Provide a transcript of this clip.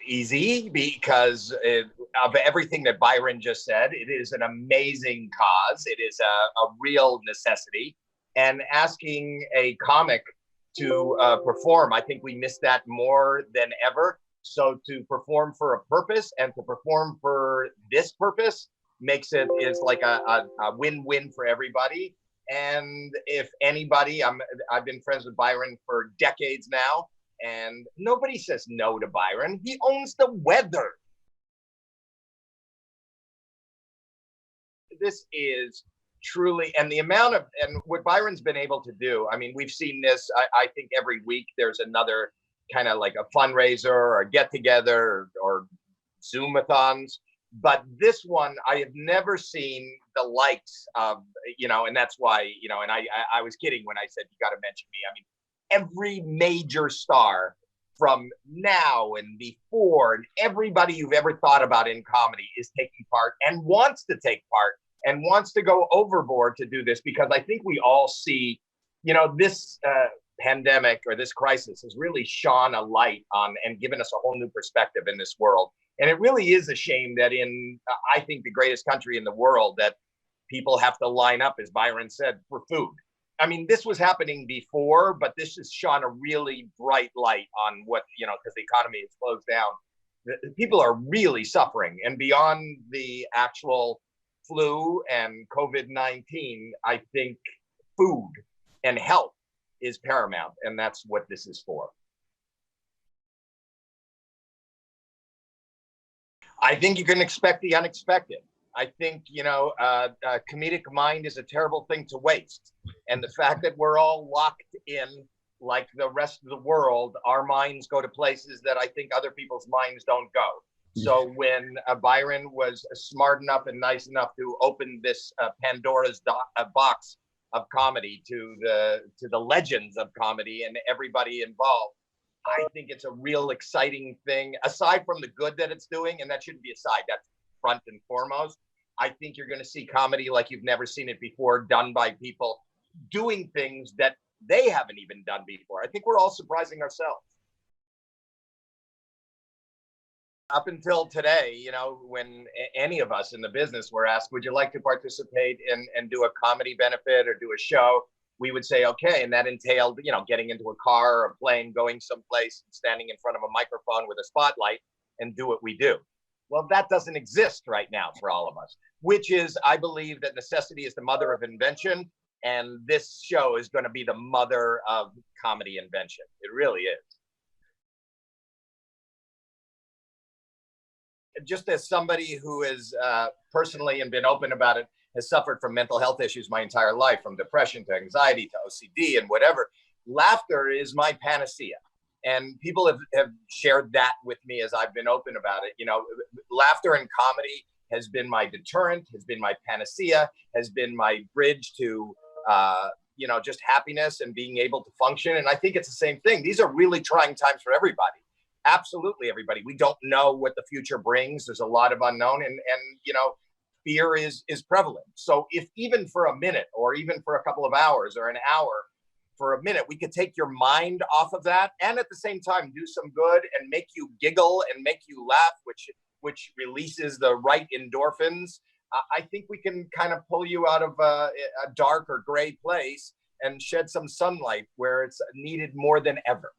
easy because of everything that Byron just said. It is an amazing cause. It is a real necessity. And asking a comic to perform, I think we miss that more than ever. So to perform for a purpose and to perform for this purpose makes it is like a win-win for everybody. And if anybody, I've been friends with Byron for decades now, and nobody says no to Byron. He owns the weather. This is truly, and the amount of, and what Byron's been able to do, I mean, we've seen this, I think every week there's another kind of like a fundraiser or a get together or Zoomathons. But this one, I have never seen the likes of, and that's why, and I was kidding when I said, you got to mention me. I mean, every major star from now and before, and everybody you've ever thought about in comedy is taking part and wants to take part and wants to go overboard to do this, because I think we all see, this pandemic or this crisis has really shone a light on and given us a whole new perspective in this world. And it really is a shame that in, I think, the greatest country in the world, that people have to line up, as Byron said, for food. I mean, this was happening before, but this has shone a really bright light on what, because the economy has closed down. People are really suffering. And beyond the actual flu and COVID-19, I think food and health is paramount. And that's what this is for. I think you can expect the unexpected. I think, a comedic mind is a terrible thing to waste. And the fact that we're all locked in like the rest of the world, our minds go to places that I think other people's minds don't go. So when Byron was smart enough and nice enough to open this Pandora's box of comedy to the legends of comedy and everybody involved, I think it's a real exciting thing, aside from the good that it's doing, and that shouldn't be aside, that's front and foremost. I think you're going to see comedy like you've never seen it before, done by people doing things that they haven't even done before. I think we're all surprising ourselves. Up until today, when any of us in the business were asked, would you like to participate and do a comedy benefit or do a show? We would say, okay. And that entailed, getting into a car or a plane, going someplace, and standing in front of a microphone with a spotlight and do what we do. Well, that doesn't exist right now for all of us, which is, I believe that necessity is the mother of invention. And this show is going to be the mother of comedy invention. It really is. Just as somebody who is personally and been open about it, has suffered from mental health issues my entire life, from depression to anxiety to OCD and whatever, laughter is my panacea. And people have shared that with me as I've been open about it. Laughter and comedy has been my deterrent, has been my panacea, has been my bridge to, just happiness and being able to function. And I think it's the same thing. These are really trying times for everybody. Absolutely everybody. We don't know what the future brings. There's a lot of unknown, and fear is prevalent. So if even for a minute or even for a couple of hours or an hour, for a minute, we could take your mind off of that and at the same time do some good and make you giggle and make you laugh, which releases the right endorphins. I think we can kind of pull you out of a dark or gray place and shed some sunlight where it's needed more than ever.